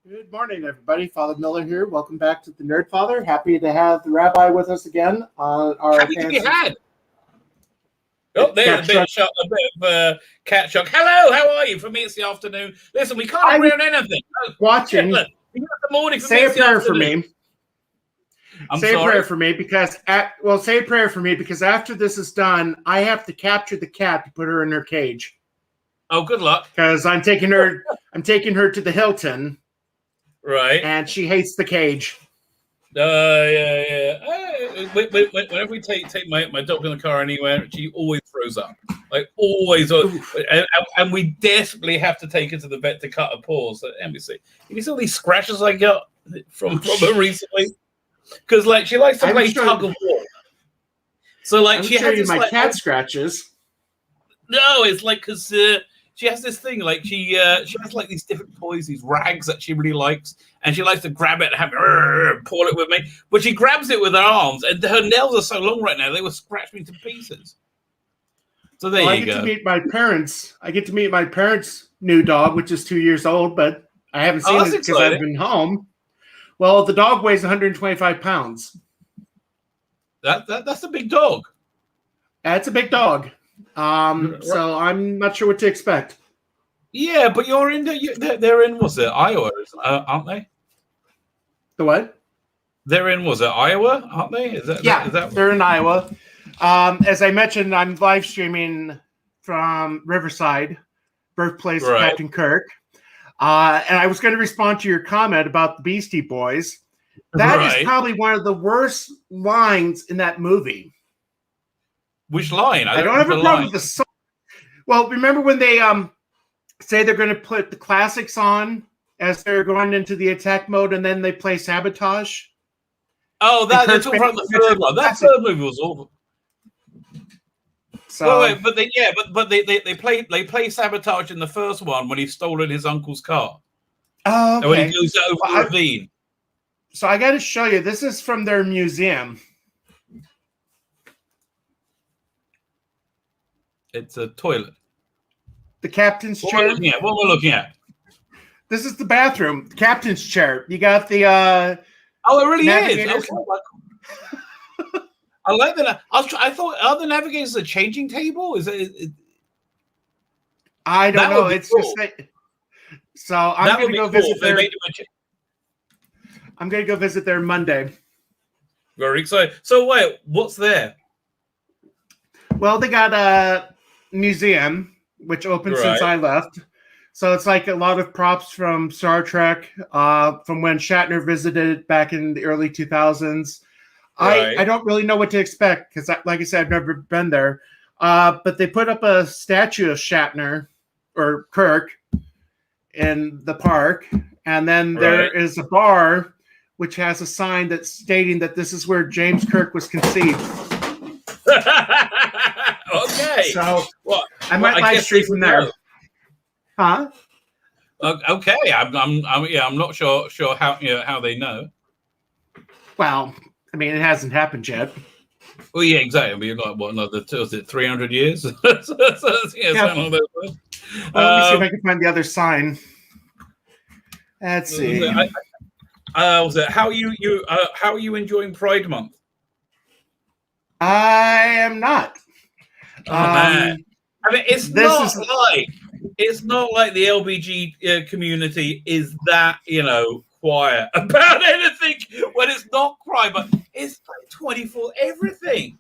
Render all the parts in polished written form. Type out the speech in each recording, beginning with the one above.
Good morning, everybody. Father Miller here. Welcome back to the Nerd Father. Happy to have the Rabbi with us again on our Happy to be had. Oh, there's a bit of cat shock. Hello, how are you? For me, it's the afternoon. Listen, we can't agree on anything. Watching. Yeah, the morning. For say me, a prayer for me. Say a prayer for me because say a prayer for me because after this is done, I have to capture the cat to put her in her cage. Oh, good luck. Because I'm taking her to the Hilton. Right. And she hates the cage. Yeah. Whenever we take my dog in the car anywhere, she always throws up. Like always. And we desperately have to take her to the vet to cut her paws. Let me see. You see all these scratches I got from her recently? Because like she likes to play tug of war. So like she has this, my cat scratches. No, it's like because she has this thing, like she has like these different toys, these rags that she really likes, and she likes to grab it and have pull it with me. But she grabs it with her arms, and her nails are so long right now they will scratch me to pieces. So there you go. I get to meet my parents' new dog, which is 2 years old, but I haven't seen it because I've been home. Well, the dog weighs 125 pounds. That's a big dog. That's a big dog. So I'm not sure what to expect. Yeah, but they're in, was it Iowa, aren't they? The what? They're in, was it Iowa, aren't they? They're in Iowa. As I mentioned, I'm live streaming from Riverside, birthplace of Captain Kirk. And I was going to respond to your comment about the Beastie Boys. That is probably one of the worst lines in that movie. Which line? I don't have a problem with the song. Well, remember when they say they're going to put the classics on as they're going into the attack mode, and then they play Sabotage? Oh, that's all from the third one. That third movie was awful. So, but they play Sabotage in the first one when he's stolen his uncle's car. Oh, okay. And when he goes over the ravine. So I got to show you. This is from their museum. It's a toilet. The captain's chair. What we're looking at. This is the bathroom. The captain's chair. You got the. Oh, it really is. Okay. I like that. I thought other navigators a changing table. Is it? I don't know. It's cool. Just. So I'm going to go visit there. I'm going to go visit there Monday. Very excited. So wait, what's there? Well, they got a museum which opened since I left. So it's like a lot of props from Star Trek, from when Shatner visited back in the early 2000s. I don't really know what to expect because, like I said, I've never been there. But they put up a statue of Shatner or Kirk in the park. And then there is a bar which has a sign that's stating that this is where James Kirk was conceived. Okay. So I might live stream from there. Huh? Okay. I'm not sure how they know. Well, I mean, it hasn't happened yet. Well, yeah, exactly. I mean, like, what, another 300 years? Something like that. Let me see if I can find the other sign. Let's see. How are you enjoying Pride Month? I am not. Oh, man. I mean, it's not like the LBG community is that, quiet about anything when it's not crime, but it's like 24 everything.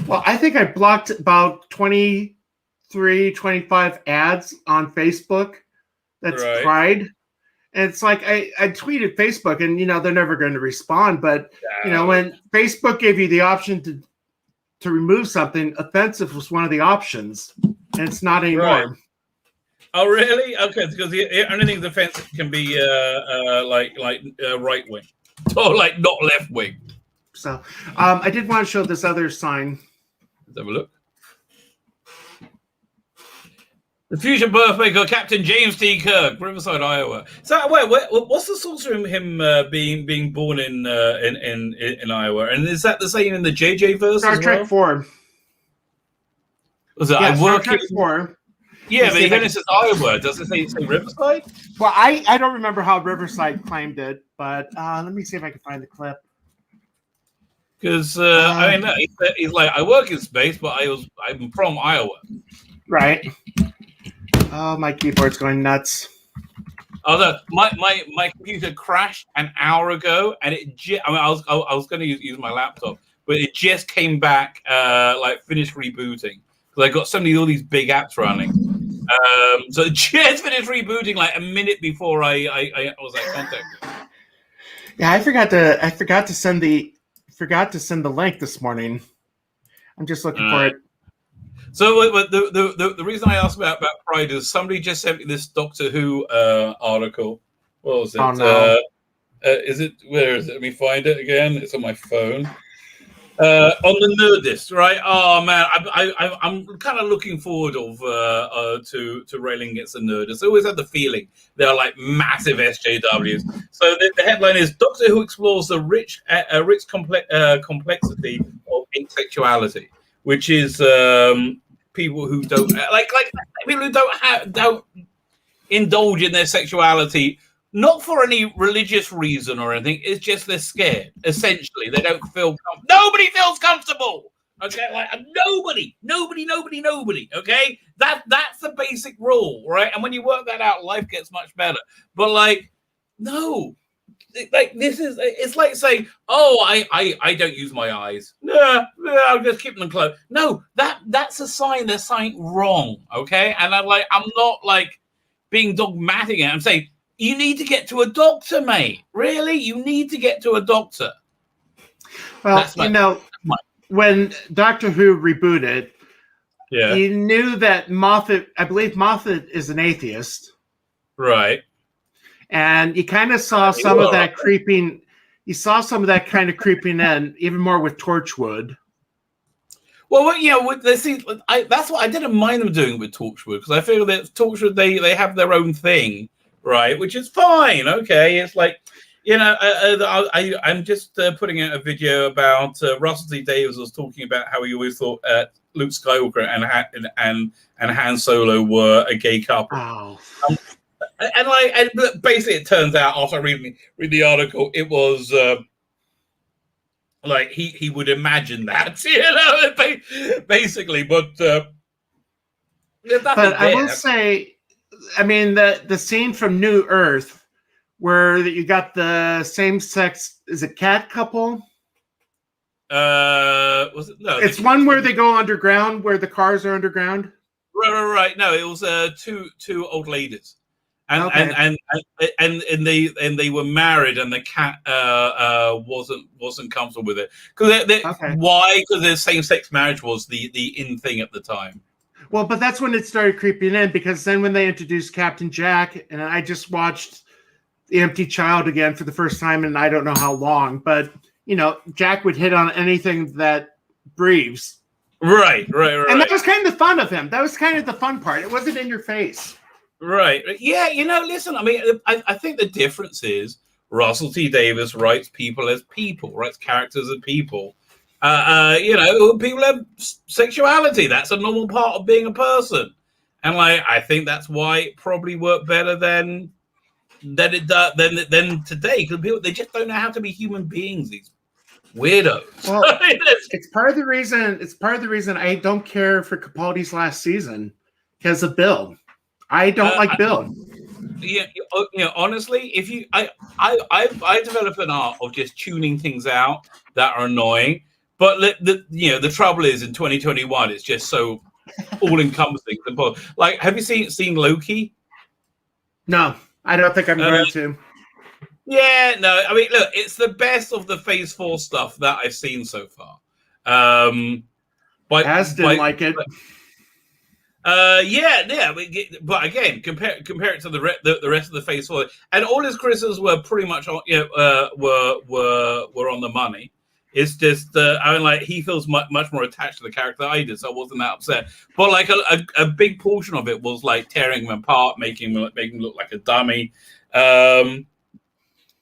Well, I think I blocked about 23, 25 ads on Facebook that's Pride. And it's like I tweeted Facebook and, they're never going to respond. But, when Facebook gave you the option to remove something, offensive was one of the options. And it's not anymore. Right. Oh, really? Okay, because anything offensive can be right wing or like not left wing. So I did want to show this other sign. Let's have a look. The future birthmaker, Captain James T. Kirk, Riverside, Iowa. So, what's the source of him being born in Iowa? And is that the same in the JJ verse? Star Trek 4. Was it? Yeah, Star Trek 4. Yeah, but then it says Iowa. Does it say Riverside? Well, I don't remember how Riverside claimed it, but let me see if I can find the clip. Because I mean, he's like, I work in space, but I'm from Iowa. Right. Oh, my keyboard's going nuts. Although my computer crashed an hour ago, and I was going to use my laptop, but it just came back, like finished rebooting because I got all these big apps running. So it just finished rebooting like a minute before I was like contacted. Yeah, I forgot to send the link this morning. I'm just looking for it. So the reason I asked about Pride is somebody just sent me this Doctor Who article. What was it? Oh, no. Is it? Where is it? Let me find it again. It's on my phone. On the Nerdist, right? Oh man, I'm kind of looking forward to railing against the Nerdist. I always had the feeling they're like massive SJWs. So the headline is Doctor Who explores the rich complexity of asexuality, which is people who don't like people who don't indulge in their sexuality. Not for any religious reason or anything. It's just they're scared. Essentially, they don't feel nobody feels comfortable. Okay, like nobody. Okay, that's the basic rule, right? And when you work that out, life gets much better. But like, no, like it's like saying, oh, I don't use my eyes. No, I'll just keep them closed. No, that's a sign there's something wrong. Okay, and I'm not like being dogmatic. I'm saying. You need to get to a doctor, mate. Really? You need to get to a doctor. Well, when Doctor Who rebooted, you knew that I believe Moffat is an atheist. Right. And you kind of saw some of that creeping. You saw some of that kind of creeping in, even more with Torchwood. Well, that's what I didn't mind them doing with Torchwood, because I feel that Torchwood, they have their own thing. Right, which is fine. Okay, it's like, I'm just putting out a video about Russell T Davies was talking about how he always thought Luke Skywalker and Han Solo were a gay couple. Oh. And basically, it turns out after reading the article, it was like he would imagine that, basically. But I will say. I mean, the scene from New Earth where you got the same-sex, is it cat couple? Was it? No, it's one where they go underground, where the cars are underground. Right. No, it was two old ladies, and they were married, and the cat wasn't comfortable with it because why? Because their same-sex marriage was the in thing at the time. Well, but that's when it started creeping in, because then when they introduced Captain Jack, and I just watched The Empty Child again for the first time in I don't know how long, but, Jack would hit on anything that breathes. Right. And that was kind of the fun of him. That was kind of the fun part. It wasn't in your face. Right. Yeah, listen, I mean, I think the difference is Russell T Davies writes people as people, writes characters as people. People have sexuality. That's a normal part of being a person, and I think that's why it probably worked better than it does than today, because people, they just don't know how to be human beings. These weirdos. Well, it's part of the reason I don't care for Capaldi's last season, because of Bill. I don't like Bill. Honestly, if I develop an art of just tuning things out that are annoying. But the trouble is in 2021, it's just so all-encompassing. Like, have you seen Loki? No, I don't think I'm going to. Yeah, no. I mean, look, it's the best of the Phase 4 stuff that I've seen so far. Didn't like it. Yeah. But again, compare it to the rest of the Phase 4, and all his criticisms were pretty much were on the money. It's just, he feels much more attached to the character than I did, so I wasn't that upset. But like a big portion of it was like tearing him apart, making him look like a dummy. But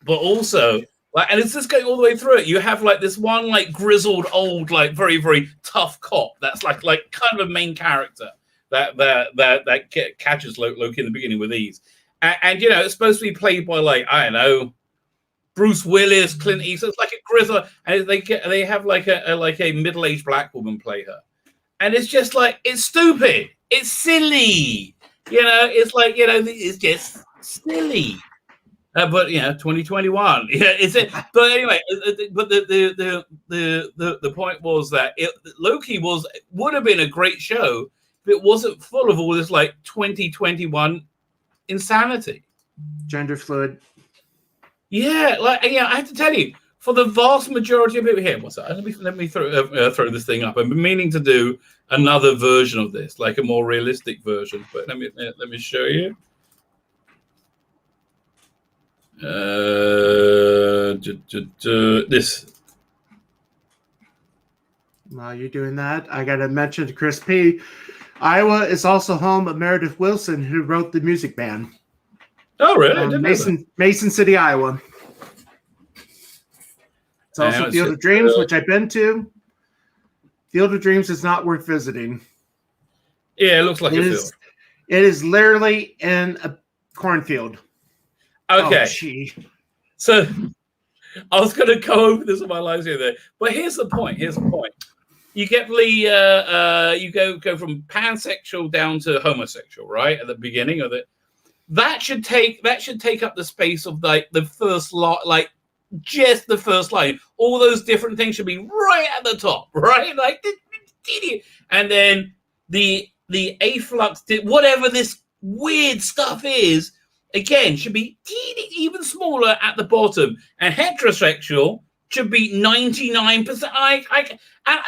also, and it's just going all the way through it. You have like this one like grizzled old, like very very tough cop that's like kind of a main character, that catches Loki in the beginning with ease. And you know, it's supposed to be played by, like, I don't know, Bruce Willis, Clint Eastwood. It's like a grizzle, and they have like a middle-aged black woman play her, and it's just like, it's stupid, it's silly, you know, it's like, you know, it's just silly. But you know, 2021, yeah, is it? But anyway, but the point was that Loki would have been a great show if it wasn't full of all this like 2021 insanity, gender fluid. Yeah, like, yeah, I have to tell you, for the vast majority of it here, what's that? Let me throw this thing up. I've been meaning to do another version of this, like a more realistic version. But let me show you. This. While you're doing that, I got to mention to Chris P. Iowa is also home of Meredith Willson, who wrote the music band. Oh, really? Mason City, Iowa. It's also Field of Dreams, which I've been to. Field of Dreams is not worth visiting. Yeah, it looks like a field. It is literally in a cornfield. Okay. Oh, so I was going to go over this in my lives here, but here's the point. You get you go from pansexual down to homosexual, right? At the beginning of it. That should take up the space of like the first lot, like just the first line. All those different things should be right at the top, right? Like, and then the afflux, whatever this weird stuff is, again, should be even smaller at the bottom. And heterosexual should be 99%.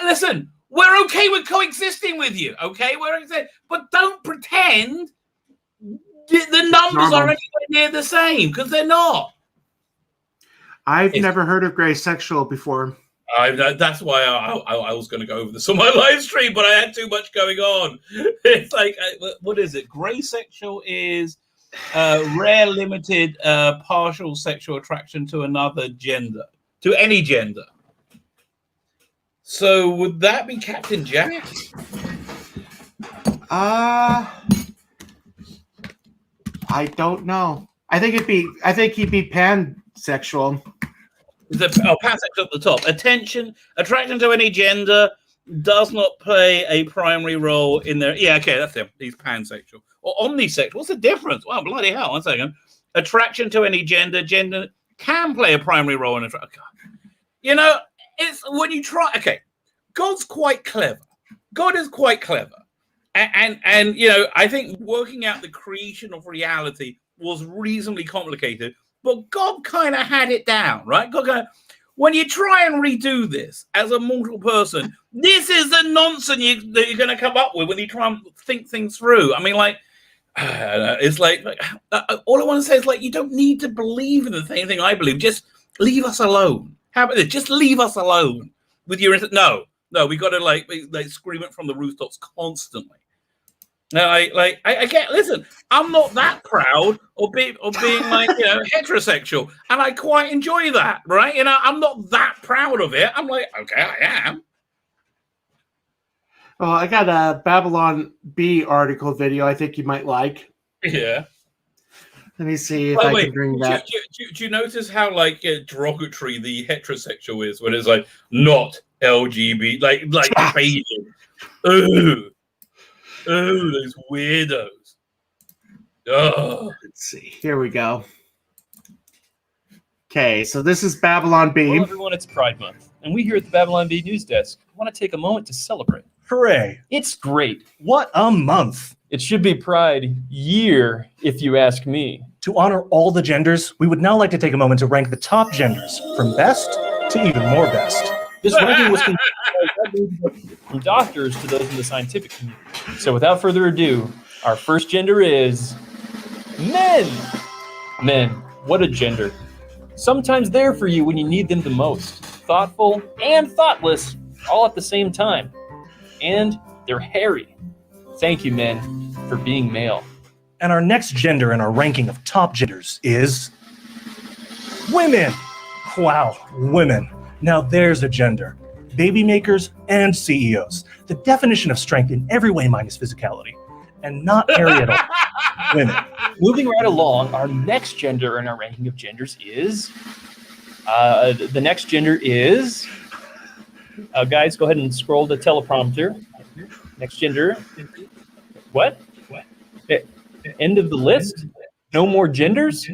Listen, we're okay with coexisting with you, okay? But don't pretend the numbers are anywhere near the same, because they're not. I've never heard of gray sexual before. That's why I was going to go over this on my live stream, but I had too much going on. It's like, what is it? Gray sexual is rare, limited, partial sexual attraction to another gender, to any gender. So would that be Captain Jack? I don't know. I think he'd be pansexual. Pansexual at the top. Attention, attraction to any gender, does not play a primary role in their. Yeah, okay, that's him. He's pansexual or omnisexual. What's the difference? Wow, bloody hell! 1 second. Attraction to any gender can play a primary role in it. You know, it's when you try. Okay, God's quite clever. God is quite clever. And you know, I think working out the creation of reality was reasonably complicated, but God kind of had it down, right? When you try and redo this as a mortal person, this is the nonsense that you're going to come up with when you try and think things through. I mean, like, it's like all I want to say is, like, you don't need to believe in the same thing I believe. Just leave us alone. How about this? Just leave us alone with your no. We got to like scream it from the rooftops constantly. No, I get. Listen, I'm not that proud of being like, you know, heterosexual, and I quite enjoy that, right? You know, I'm not that proud of it. I'm like, okay, I am. Well, I got a Babylon Bee article video I think you might like. Yeah. Let me see if I can bring that. Do you notice how like derogatory the heterosexual is when it's like not LGBT, like faded? Ooh. Oh, those weirdos. Oh. Let's see. Here we go. Okay, so this is Babylon Bee. Well, everyone, it's Pride Month, and we here at the Babylon Bee News Desk want to take a moment to celebrate. Hooray. It's great. What a month. It should be Pride Year, if you ask me. To honor all the genders, we would now like to take a moment to rank the top genders, from best to even more best. This ranking was from doctors to those in the scientific community. So without further ado, our first gender is men. Men, what a gender. Sometimes there for you when you need them the most. Thoughtful and thoughtless, all at the same time. And they're hairy. Thank you, men, for being male. And our next gender in our ranking of top genders is women. Wow, women. Now there's a gender. Baby makers and CEOs. The definition of strength in every way minus physicality. and not hairy at all. Women. Moving right along, our next gender in our ranking of genders is the next gender is guys, go ahead and scroll the teleprompter. Next gender. What? End of the list? No more genders?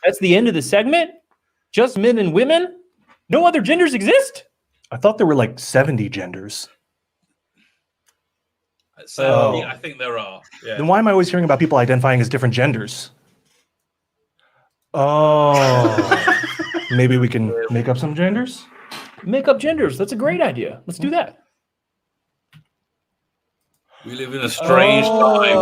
That's the end of the segment? Just men and women? No other genders exist? I thought there were like 70 genders. So I think there are. Yeah. Then why am I always hearing about people identifying as different genders? Oh, maybe we can make up some genders? Make up genders. That's a great idea. Let's do that. We live in a strange time.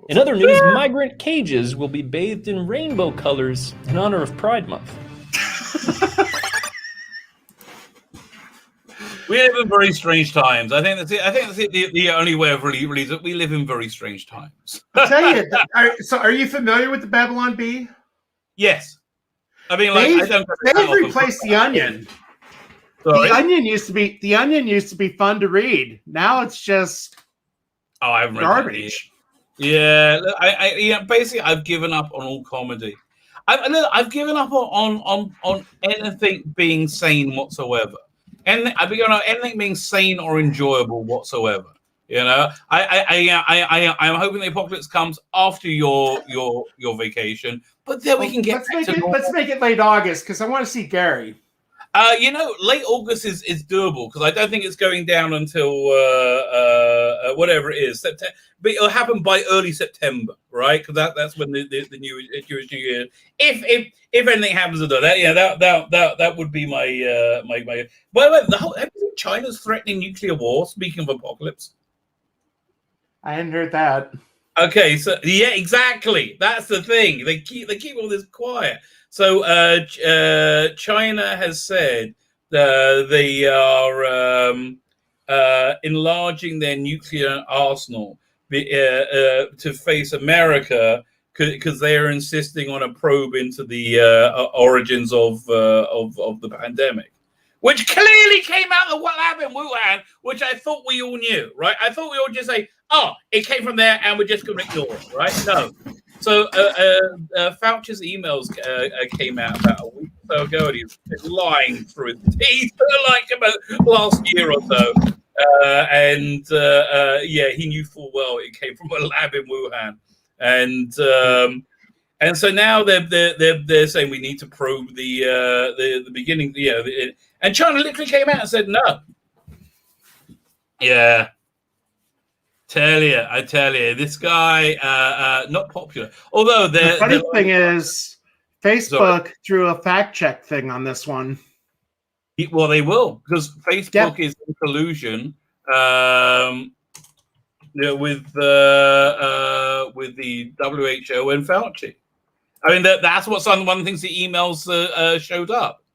In other news, migrant cages will be bathed in rainbow colors in honor of Pride Month. We live in very strange times. I think that's it. I think that's it. The only way of really we live in very strange times. I'll tell you. Are you familiar with the Babylon Bee? Yes. I mean, like they've replaced the Onion. Sorry? The Onion used to be fun to read. Now it's just I haven't read garbage. Yeah, basically, I've given up on all comedy. I've given up on anything being sane whatsoever. And I've given up anything being sane or enjoyable whatsoever. You know, I'm hoping the apocalypse comes after your vacation, but then we can get. Let's make it late August because I want to see Gary. Late August is doable because I don't think it's going down until whatever it is, September. But it'll happen by early September, right? Because that's when the new Jewish New Year. If anything happens to that would be my my. By the way, have you seen China's threatening nuclear war? Speaking of apocalypse, I hadn't heard that. Okay, so yeah, exactly. That's the thing. They keep all this quiet. So China has said they are enlarging their nuclear arsenal to face America because they are insisting on a probe into the origins of the pandemic, which clearly came out of what happened in Wuhan, which I thought we all knew, right? I thought we all just say, "Oh, it came from there," and we're just going to ignore it, right? No. So Fauci's emails came out about a week or so ago, and he's lying through his teeth like about last year or so. He knew full well it came from a lab in Wuhan, and so now they're saying we need to probe the beginning. And China literally came out and said no. Yeah. I tell you, this guy not popular. Although the funny thing is, Facebook threw a fact check thing on this one. Well, they will because Facebook is in collusion with the WHO and Fauci. I mean, that's what one of the things the emails showed up.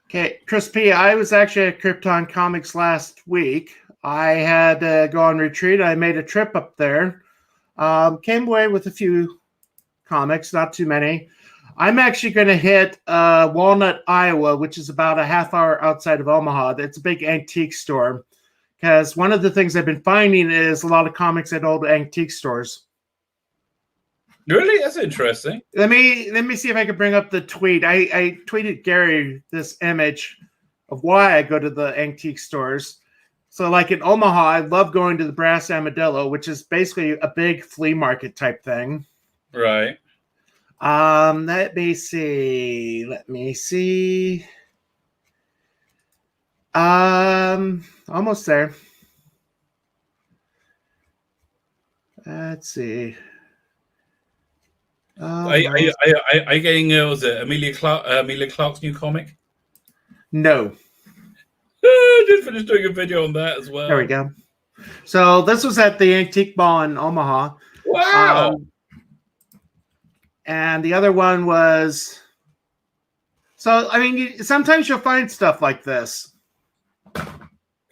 Okay, Chris P. I was actually at Krypton Comics last week. I had to go on retreat. I made a trip up there. Came away with a few comics, not too many. I'm actually going to hit Walnut, Iowa, which is about a half hour outside of Omaha. It's a big antique store. Because one of the things I've been finding is a lot of comics at old antique stores. Really? That's interesting. Let me see if I can bring up the tweet. I tweeted Gary this image of why I go to the antique stores. So like in Omaha, I love going to the Brass Armadillo, which is basically a big flea market type thing. Right. Let me see. Almost there. Let's see. Are you getting was it Amelia Clark's new comic? No. I just finished doing a video on that as well. There we go. So this was at the Antique Mall in Omaha. Wow. And the other one was. So I mean, sometimes you'll find stuff like this.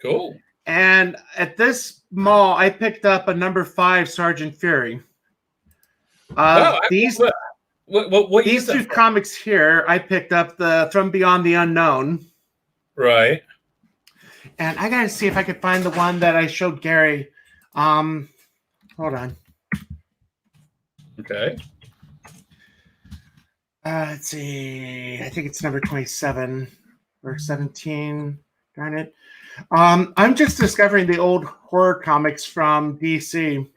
Cool. And at this mall, I picked up a number 5 Sergeant Fury. These two comics here, I picked up the From Beyond the Unknown. Right. And I gotta see if I could find the one that I showed Gary. Hold on. Okay. Let's see. I think it's number 27 or 17. Darn it. I'm just discovering the old horror comics from DC.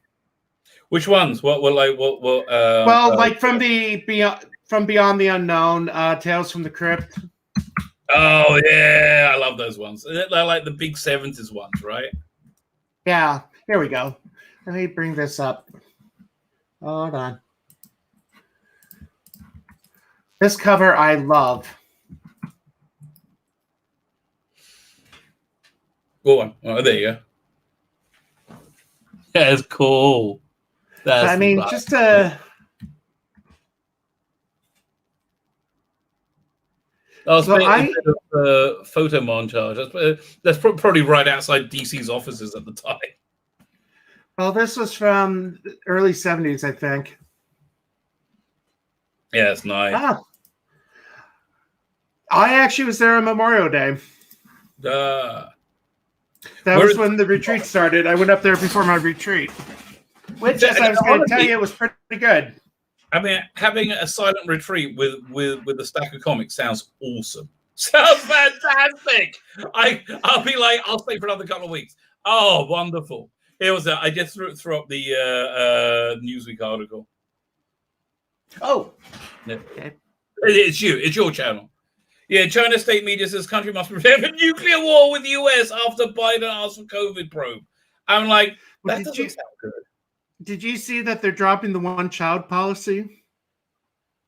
Which ones? What? Like from Beyond the Unknown, Tales from the Crypt. Oh yeah, I love those ones. They're like the big 70s ones, right? Yeah. Here we go. Let me bring this up. Hold on. This cover I love. Go on. Oh, there you go. That's cool. I mean, nice. just to. Oh, so a bit of photo montage. That's probably right outside DC's offices at the time. Well, this was from the early 70s, I think. Yeah, it's nice. I actually was there on Memorial Day. That was when the retreat started. I went up there before my retreat. Which, as I was going to tell you, was pretty good. I mean, having a silent retreat with a stack of comics sounds awesome. Sounds fantastic. I'll be like, I'll stay for another couple of weeks. Oh, wonderful. Here was I just threw up the Newsweek article. Oh. Yeah. Okay. It's your channel. Yeah, China state media says country must prepare for nuclear war with the US after Biden asked for COVID probe. I'm like, that doesn't sound good. Did you see that they're dropping the one-child policy?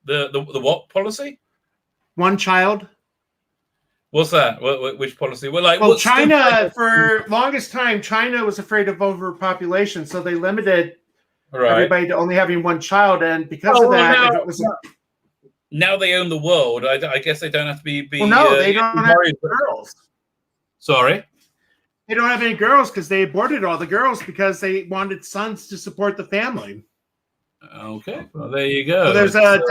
The what policy? One child. What's that? Which policy? Well, China, for longest time, China was afraid of overpopulation, so they limited everybody to only having one child, and because of that, now they own the world. I guess they don't have to be. Well, no, they don't have any girls. Sorry? They don't have any girls because they aborted all the girls because they wanted sons to support the family. Okay, well there you go. Well, there's going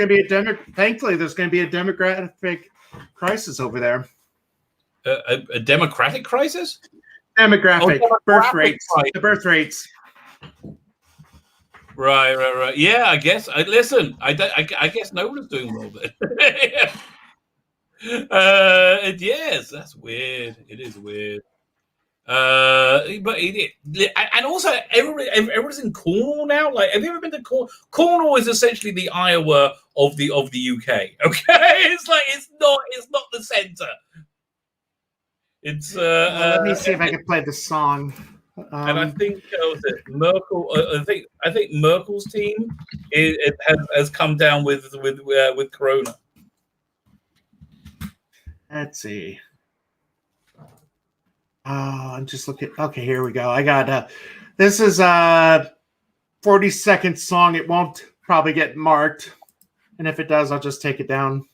to be thankfully there's going to be a demographic crisis over there. A democratic crisis? Demographic birth rates. Crisis. The birth rates. Right. Yeah, I guess. Listen, I guess no one's doing well there. Yes, that's weird. It is weird. And also everyone's in Cornwall now. Like, have you ever been to Cornwall? Cornwall is essentially the Iowa of the UK. Okay, it's like it's not the center. It's let me see if I can play the song. And I think was it Merkel? I think Merkel's team has come down with Corona. Let's see. Oh, I'm just looking. Okay, here we go. I got this is a 40-second song. It won't probably get marked, and if it does, I'll just take it down.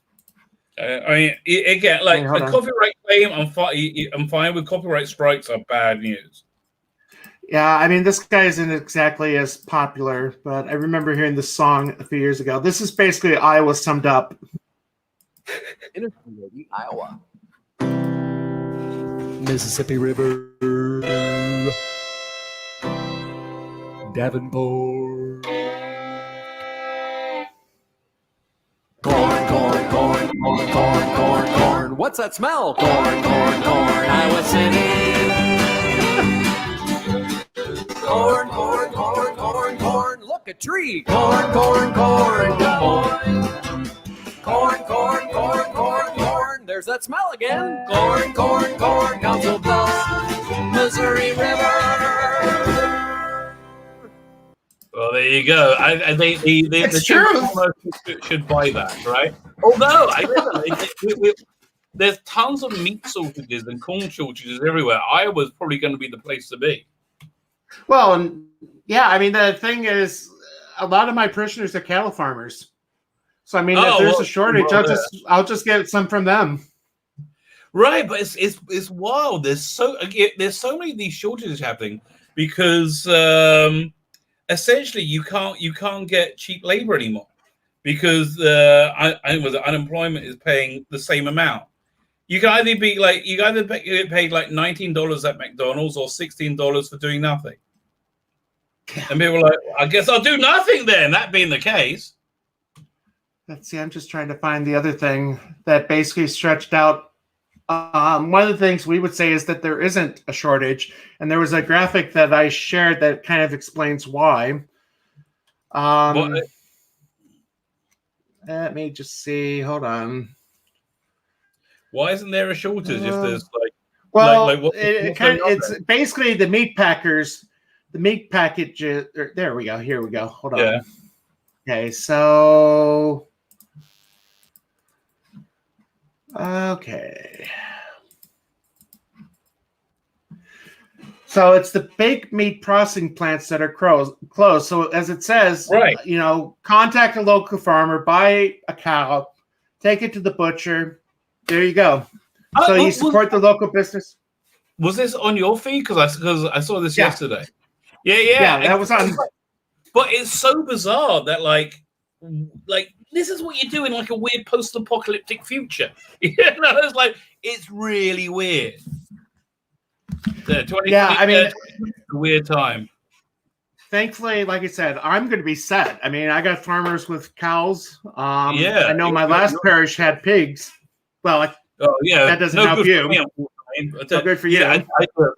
I mean, again, like a copyright claim, I'm fine with. Copyright strikes are bad news. Yeah, I mean, this guy isn't exactly as popular, but I remember hearing this song a few years ago. This is basically Iowa summed up. Iowa. Mississippi River. Davenport. Corn. What's that smell? Corn. Iowa City. Corn. Look, a tree. Corn. Corn. There's that smell again. Corn. Council Bluffs, Missouri River. Well, there you go. I think the church should buy that, right? Although there's tons of meat shortages and corn shortages everywhere. Iowa's probably going to be the place to be. Well, and yeah, I mean, the thing is, a lot of my parishioners are cattle farmers. So I mean, if there's a shortage, I'll just get some from them. Right, but it's wild. There's so many of these shortages happening because essentially you can't get cheap labor anymore because unemployment is paying the same amount. You can either be like get paid like $19 at McDonald's or $16 for doing nothing. And people are like, I guess I'll do nothing then. That being the case. Let's see. I'm just trying to find the other thing that basically stretched out. One of the things we would say is that there isn't a shortage, and there was a graphic that I shared that kind of explains why. Let me just see. Hold on. Why isn't there a shortage if there's like? Well, it's basically the meat packers, the meat package. There we go. Here we go. Hold on. Yeah. Okay, so. Okay. So it's the baked meat processing plants that are closed. So as it says, right. Contact a local farmer, buy a cow, take it to the butcher. There you go. So you support the local business. Was this on your feed? Because I saw this yesterday. Yeah. That was on. But it's so bizarre that like this is what you do in like a weird post-apocalyptic future. It's really weird. A weird time. Thankfully, like I said, I'm going to be set. I mean, I got farmers with cows. I know my last parish had pigs. Well, that doesn't help you. So good for you. I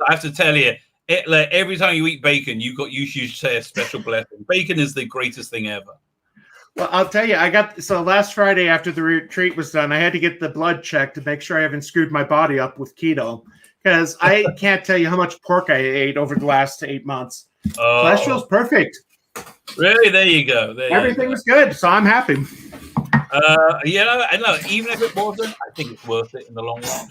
have to tell you, every time you eat bacon, you should say a special blessing. Bacon is the greatest thing ever. Well, I'll tell you, last Friday after the retreat was done, I had to get the blood checked to make sure I haven't screwed my body up with keto, because I can't tell you how much pork I ate over the last 8 months. Cholesterol's perfect. Really? There you go. Everything was good, so I'm happy. I know. Even if it wasn't, I think it's worth it in the long run.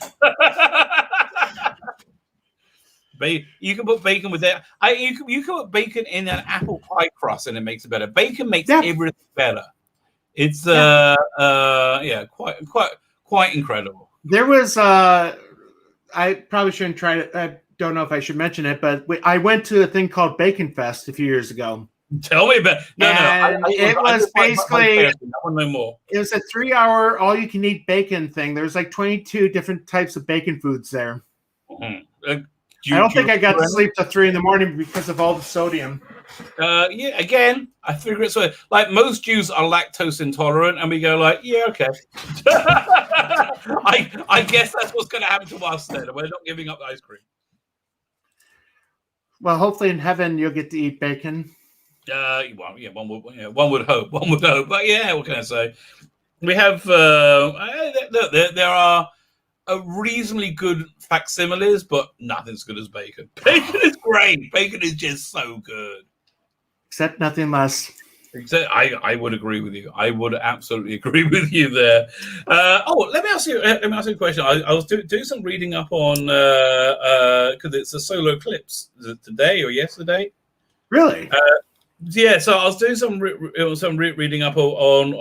You can put bacon with that. You can put bacon in an apple pie crust, and it makes it better. Bacon makes everything better. It's quite incredible. There was I probably shouldn't try it. I don't know if I should mention it, but I went to a thing called Bacon Fest a few years ago. Tell me about it was basically I want to know more. It was a 3-hour all-you-can-eat bacon thing. There's like 22 different types of bacon foods there. Mm-hmm. I don't think I got to sleep till 3 a.m. because of all the sodium. Again, I figure it's like most Jews are lactose intolerant, and we go like, yeah, okay. I guess that's what's going to happen to us then. We're not giving up ice cream. Well, hopefully in heaven you'll get to eat bacon. One would hope. But yeah, what can I say? We have there are a reasonably good facsimiles, but nothing as good as bacon. Bacon is great. Bacon is just so good. Except nothing less. I would agree with you. I would absolutely agree with you there. Let me ask you a question. I was doing some reading up on because it's a solar eclipse. Is it today or yesterday? Really? So I was doing some reading up on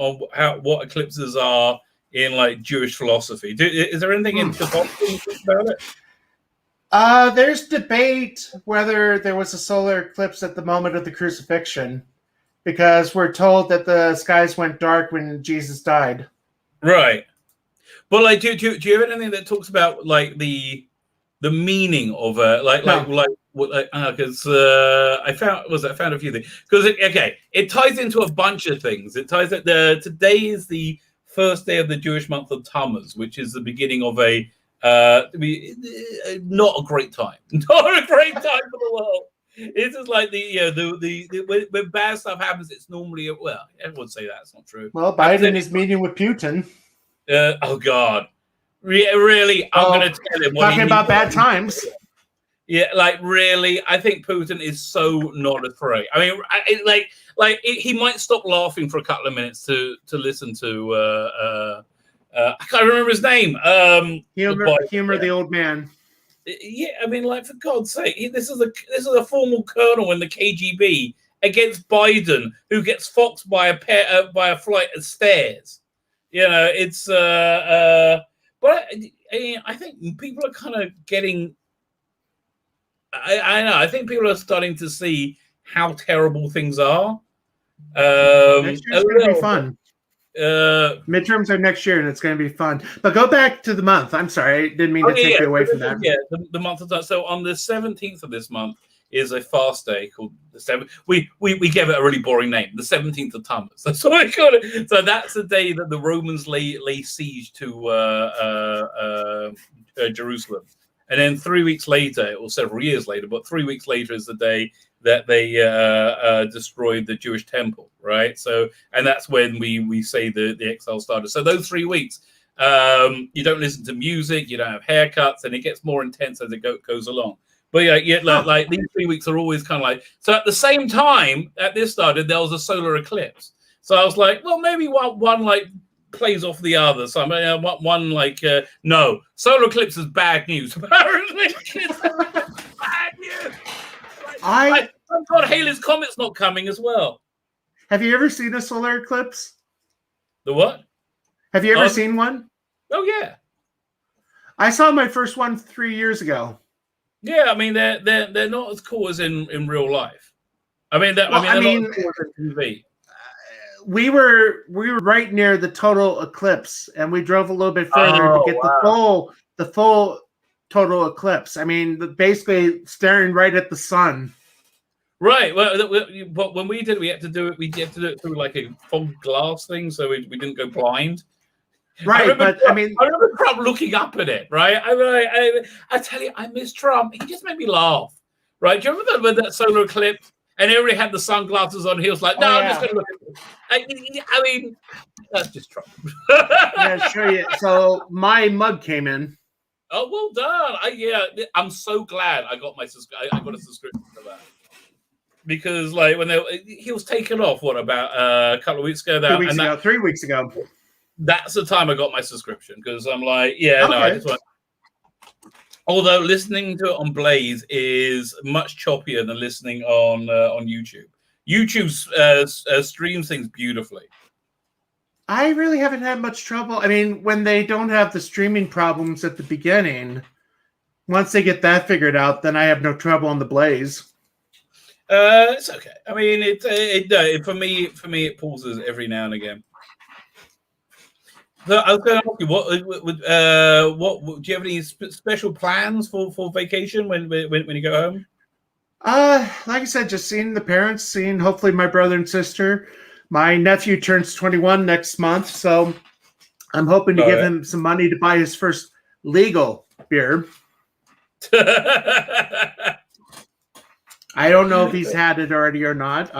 what eclipses are in like Jewish philosophy. Is there anything in philosophy about it? There's debate whether there was a solar eclipse at the moment of the crucifixion, because we're told that the skies went dark when Jesus died. Right. But like, do you have anything that talks about like the meaning of because I found a few things, because it ties into a bunch of things. It ties that today is the first day of the Jewish month of Tammuz, which is the beginning of not a great time, not a great time for the world. It's just like when bad stuff happens, it's normally everyone would say that's not true. Well, Biden is meeting with Putin. Oh God, really? I'm going to tell him. Talking about bad times. Yeah, like really, I think Putin is so not afraid. I mean, he might stop laughing for a couple of minutes to listen to. I can't remember his name. Humor the old man. Yeah, I mean, like for God's sake, this is a former colonel in the KGB against Biden, who gets foxed by a flight of stairs. You know, it's. But I think people are kind of getting. I know. I think people are starting to see how terrible things are. It's going to be fun. Midterms are next year, and it's going to be fun. But go back to the month. I'm sorry, I didn't mean to take you away from that. Yeah, the month of time. So on the 17th of this month is a fast day called the 7th. We gave it a really boring name, the 17th of Tammuz. That's what we call it. So that's the day that the Romans lay siege to Jerusalem. And then 3 weeks later, or several years later, but 3 weeks later is the day that they destroyed the Jewish temple, right? So, and that's when we say the exile started. So those 3 weeks, you don't listen to music, you don't have haircuts, and it gets more intense as it goes along. But like these 3 weeks are always kind of like, so at the same time that this started, there was a solar eclipse. So I was like, well, maybe one like plays off the other. So I mean, one like, no, solar eclipse is bad news. Apparently, it's bad news. I thought Halley's Comet's not coming as well. Have you ever seen a solar eclipse? The what? Have you ever seen one? Oh yeah, I saw my first one 3 years ago. Yeah, I mean they're not as cool as in real life. I mean, they're not as cool as in TV. We were right near the total eclipse, and we drove a little bit further to get the full total eclipse. I mean, basically staring right at the sun. Right. Well, but when we did, we had to do it through like a fog glass thing, so we didn't go blind. Right, I remember Trump looking up at it. Right. I tell you, I miss Trump. He just made me laugh. Right. Do you remember that solar eclipse? And everybody had the sunglasses on. He was like, "No, I'm just going to look at it." I mean, that's just Trump. Yeah, sure. Yeah. So my mug came in. Oh, well done. I'm so glad I got a subscription for that. Because like when he was taken off, about a couple of weeks ago? 3 weeks ago. That's the time I got my subscription because I'm like, no, I just want. Although listening to it on Blaze is much choppier than listening on YouTube. YouTube streams things beautifully. I really haven't had much trouble. I mean, when they don't have the streaming problems at the beginning, once they get that figured out, then I have no trouble on the Blaze. It's okay. I mean, for me, it pauses every now and again. So I was going to ask you, what do you have any special plans for vacation when you go home? Like I said, just seeing the parents, seeing hopefully my brother and sister. My nephew turns 21 next month, so I'm hoping to give him some money to buy his first legal beer. I don't know if he's had it already or not,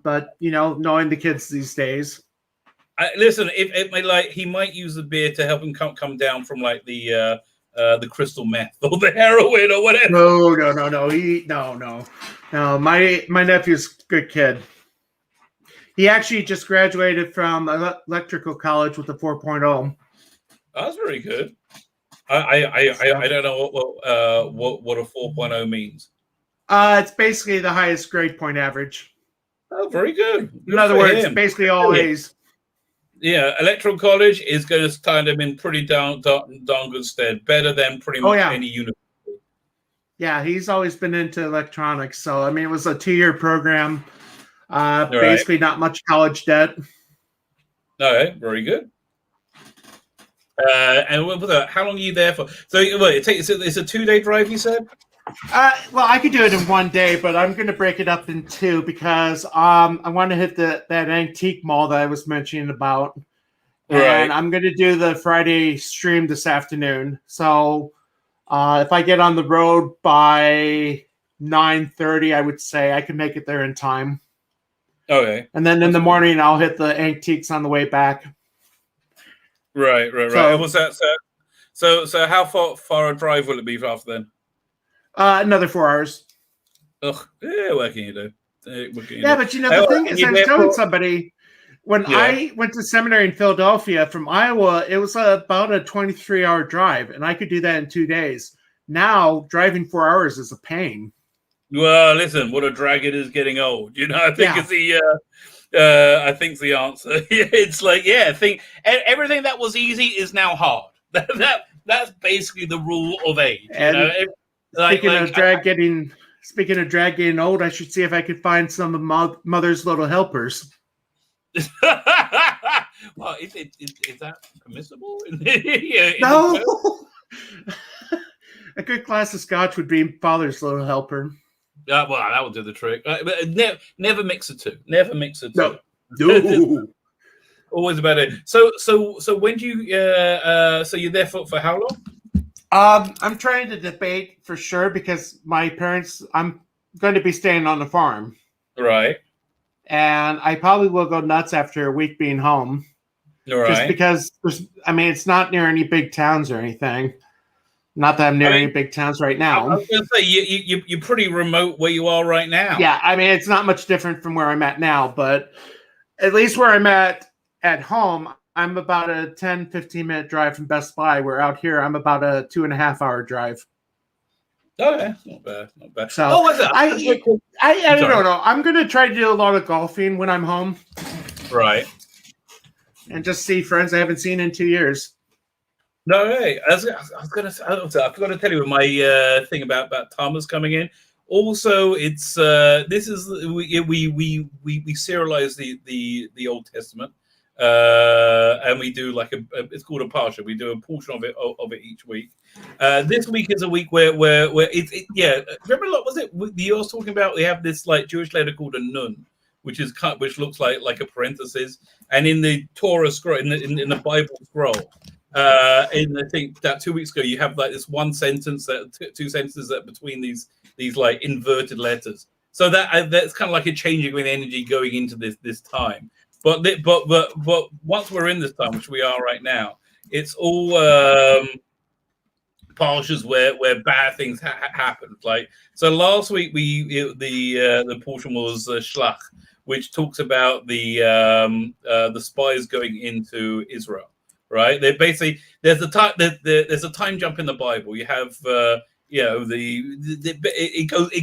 but knowing the kids these days. Listen, he might use the beer to help him come down from like the crystal meth or the heroin or whatever. No. My nephew's a good kid. He actually just graduated from electrical college with a 4.0. That's very good. I don't know what a 4.0 means. It's basically the highest grade point average. Oh, very good. In other words, basically all A's. Yeah, electoral college is going to stand him in pretty darn good stead, better than pretty much any university. Yeah, he's always been into electronics, so I mean, it was a 2-year program. Basically, not much college debt. All right, very good. And how long are you there for? So, it's a 2-day drive, you said? Well, I could do it in 1 day, but I'm going to break it up in 2 because I want to hit that antique mall that I was mentioning about. And I'm going to do the Friday stream this afternoon. So if I get on the road by 9:30, I would say I can make it there in time. Okay. And then in the morning, I'll hit the antiques on the way back. Right. So, what's that? So how far a drive will it be after then? Another 4 hours. Ugh. Yeah, what can you do? But the thing is, I was telling somebody when I went to seminary in Philadelphia from Iowa, it was about a 23-hour drive, and I could do that in 2 days. Now, driving 4 hours is a pain. Well, listen, what a drag it is getting old. I think it's I think the answer. It's like, I think everything that was easy is now hard. That's basically the rule of age. Speaking of drag getting old, I should see if I could find some of Mother's Little Helpers. Well, is that permissible? Yeah, No. A good glass of scotch would be Father's Little Helper. well, that will do the trick. But never mix the two. Never mix the two. No. Always about it. So when do you? So you're there for how long? I'm trying to debate for sure because my parents. I'm going to be staying on the farm, Right. and I probably will go nuts after a week being home. All Just right. because it's not near any big towns or anything. Not that I'm near any big towns right now. I was going to say you're pretty remote where you are right now. Yeah, I mean it's not much different from where I'm at now, but at least where I'm at home, I'm about a 10-15 minute drive from Best Buy. Where out here, I'm about a 2.5 hour drive. Okay, not bad, not bad. So what's that? I don't know. I'm going to try to do a lot of golfing when I'm home. Right. And just see friends I haven't seen in 2 years. No, hey, I was going to say, I forgot to tell you my thing about Thomas coming in. Also, it's this is we serialize the Old Testament, and we do like it's called a parsha. We do a portion of it each week. This week is a week where it yeah. Remember, was it you was talking about? We have this like Jewish letter called a nun, which looks like a parenthesis, and in the Torah scroll in the Bible scroll. I think that 2 weeks ago you have like this one sentence two sentences that between these like inverted letters, so that's kind of like a changing with energy going into this time. But once we're in this time, which we are right now, it's all parshas where bad things happen. Like so, last week the portion was Shlach, which talks about the spies going into Israel. Right, they basically there's a time jump in the Bible. You have it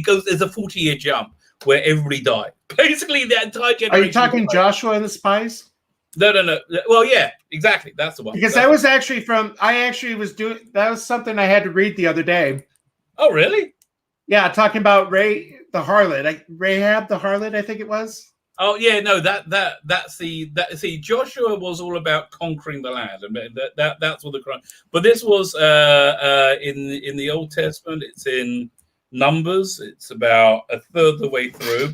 goes there's a 40-year jump where everybody died. Basically, the entire generation. Are you talking Joshua and the spies? No. Well, yeah, exactly. That's the one. Because that was actually that was something I had to read the other day. Oh, really? Yeah, talking about Rahab the harlot, I think it was. Oh yeah, no, see, Joshua was all about conquering the land, and that's what the crime. But this was in the Old Testament. It's in Numbers. It's about a third of the way through,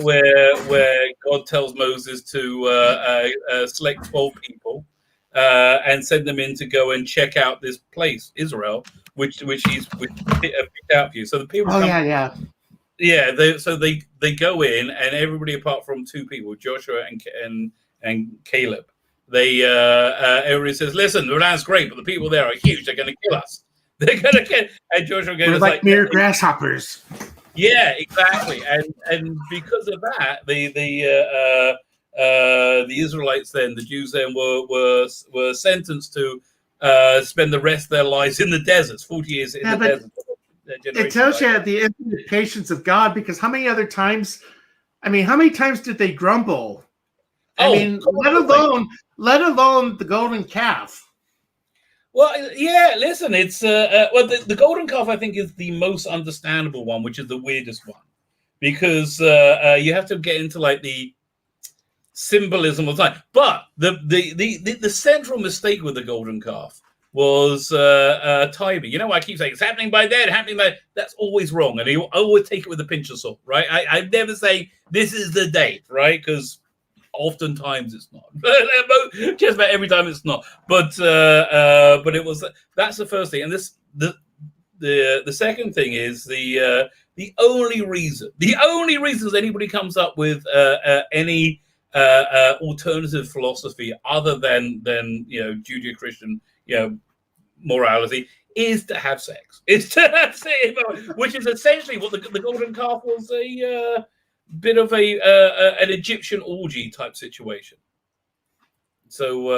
where God tells Moses to select 12 people and send them in to go and check out this place, Israel, which he's picked out for you. So the people. Oh yeah. Yeah, they go in, and everybody apart from two people, Joshua and Caleb, everybody says, "Listen, the land's great, but the people there are huge. They're going to kill us. They're going to kill." And Joshua goes, "We're like mere grasshoppers." Yeah, exactly. And because of that, the Israelites then, the Jews then were sentenced to spend the rest of their lives in the deserts, 40 years in the desert. It tells you the infinite patience of God, because how many times did they grumble? Let alone the golden calf. Well, yeah, listen, it's the golden calf I think is the most understandable one, which is the weirdest one, because you have to get into like the symbolism of time. But the central mistake with the golden calf was timing. You know, I keep saying it's happening by then, that's always wrong, and you always take it with a pinch of salt, right? I never say this is the date, right? Because oftentimes it's not. Just about every time it's not. But it was. That's the first thing, and the second thing is the only reason anybody comes up with any alternative philosophy other than Judeo-Christian morality is to have sex. It's to have sex, which is essentially what the golden calf was, a bit of an Egyptian orgy type situation. So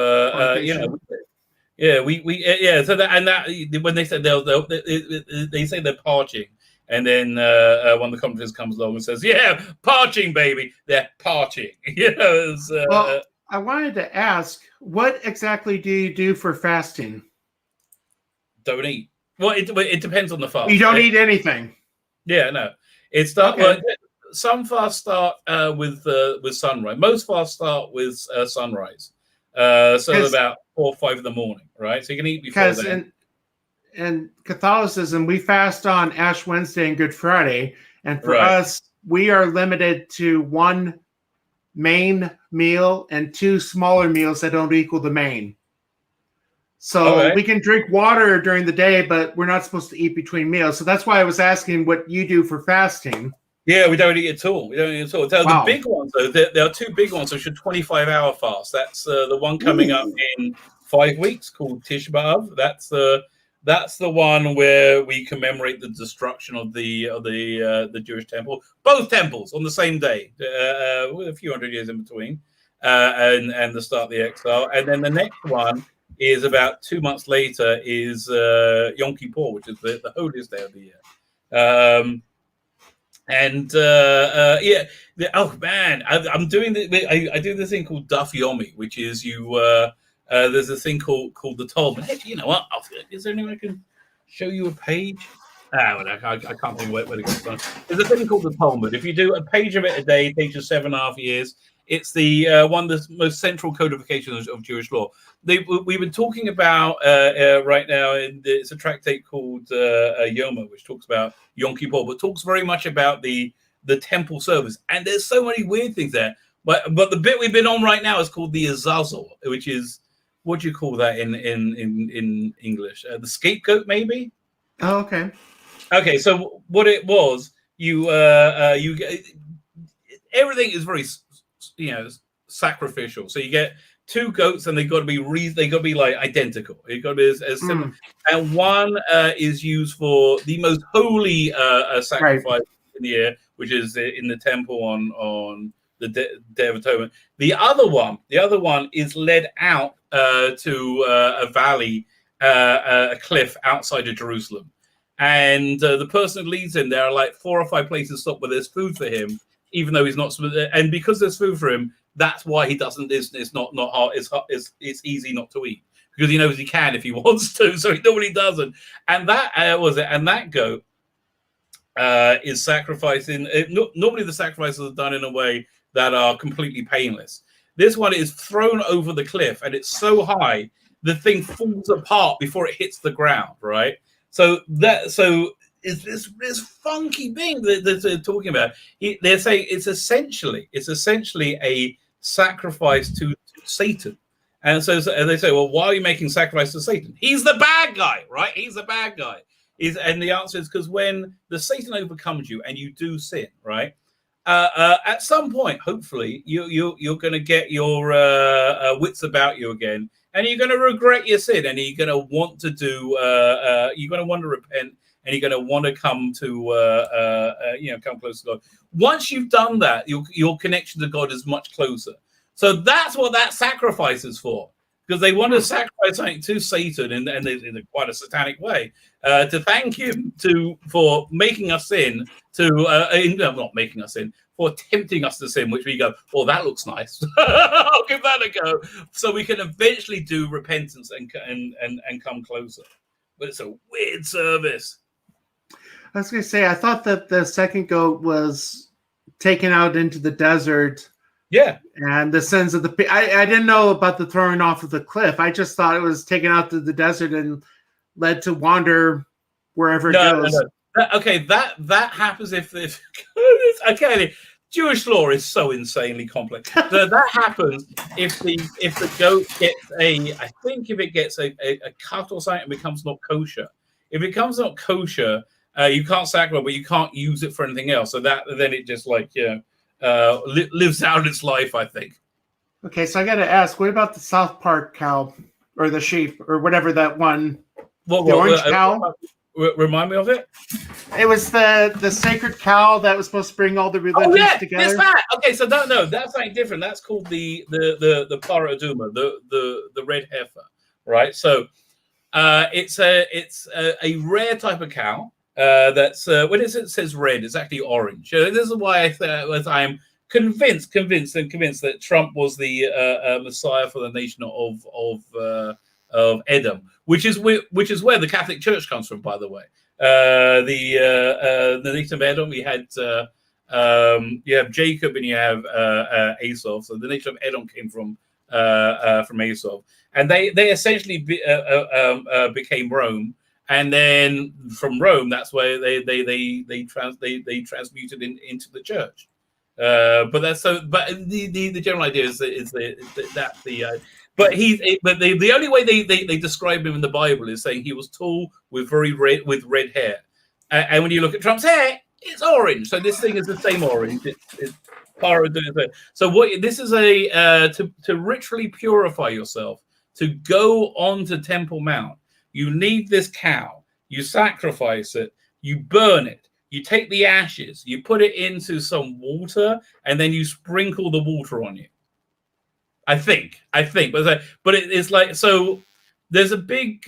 So that when they said they say they're parching, and then one of the commentators comes along and says, "Yeah, parching, baby, they're parching." Well, I wanted to ask, what exactly do you do for fasting? Don't eat. Well, it depends on the fast. You don't eat anything. Yeah, no. It's not. Okay. some fasts start with sunrise. Most fasts start with sunrise. So about 4 or 5 in the morning, right? So you can eat before Because then. in Catholicism, we fast on Ash Wednesday and Good Friday, and for Right. us, we are limited to one main meal and 2 smaller meals that don't equal the main. So Okay. we can drink water during the day, but we're not supposed to eat between meals. So that's why I was asking what you do for fasting. Yeah, we don't eat at all. We don't eat at all. So Wow. the big ones, though, there are 2 big ones, which are 25-hour fast. That's the one coming up in 5 weeks called Tish B'Av. That's the one where we commemorate the destruction of the Jewish temple, both temples on the same day, with a few hundred years in between, and the start of the exile. And then the next one is about 2 months later is Yom Kippur, which is the holiest day of the year. Oh man, I'm doing I do this thing called Daf Yomi, which is there's a thing called the Talmud. Hey, you know what? Is there anyone I can show you a page? Well, I can't think where to go. There's a thing called the Talmud. If you do a page of it a day, it takes you 7.5 years. It's the one of the most central codifications of Jewish law. We've been talking about right now. It's a tractate called Yoma, which talks about Yom Kippur, but talks very much about the temple service. And there's so many weird things there. But the bit we've been on right now is called the Azazel, which is, what do you call that in English? The scapegoat, maybe. Oh, okay. Okay, so what it was, you everything is very sacrificial. So you get 2 goats, and they got to be like identical. It got to be as similar. And one is used for the most holy sacrifice in the year, which is in the temple on the Day of Atonement. The other one is led out to a valley, a cliff outside of Jerusalem. And the person who leads him, there are like 4 or 5 places stop where there's food for him, even though he's not. And because there's food for him, that's why he doesn't. It's not hard. It's easy not to eat because he knows he can if he wants to. So he normally doesn't. And that And that goat is sacrificing. Normally the sacrifices are done in a way that are completely painless. This one is thrown over the cliff, and it's so high the thing falls apart before it hits the ground. Right. So is this funky thing that they're talking about? They're saying it's essentially a sacrifice to Satan, and they say, well, why are you making sacrifice to Satan? He's the bad guy, right? He's the bad guy. And the answer is because when the Satan overcomes you and you do sin, right? At some point, hopefully, you're going to get your wits about you again, and you're going to regret your sin, and you're going to want to you're going to want to repent, and you're going to want to come to come close to God. Once you've done that, your connection to God is much closer. So that's what that sacrifice is for, because they want to sacrifice something to Satan in quite a satanic way, to thank him for making us sin, not making us sin, for tempting us to sin, which we go, oh, that looks nice. I'll give that a go. So we can eventually do repentance and come closer. But it's a weird service. I was going to say, I thought that the second goat was taken out into the desert. Yeah. And the sins of the I didn't know about the throwing off of the cliff. I just thought it was taken out to the desert and led to wander wherever it goes. No. That happens if okay. Jewish law is so insanely complex. That happens if the goat gets a cut or something, it becomes not kosher. If it becomes not kosher, you can't sacrifice, but you can't use it for anything else. So then it just lives out its life, I think. Okay, so I got to ask, what about the South Park cow or the sheep or whatever that one? The orange cow. Remind me of it. It was the sacred cow that was supposed to bring all the religions together. It's that. Okay, so that's something different. That's called the Para Aduma, the red heifer, right? So it's a rare type of cow. That's when it says red, it's actually orange. This is why I am convinced that Trump was the Messiah for the nation of Edom, which is where the Catholic Church comes from, by the way. The nation of Edom, we had You have Jacob and you have Esau. So the nation of Edom came from Esau, and they essentially became Rome. And then from Rome, that's where they transmuted into the church. But the general idea is but the only way they describe him in the Bible is saying he was tall with red hair. And when you look at Trump's hair, it's orange. So this thing is the same orange. It's so what this is to ritually purify yourself, to go onto Temple Mount. You need this cow, you sacrifice it, you burn it, you take the ashes, you put it into some water, and then you sprinkle the water on you. I think, but it's like, so there's a big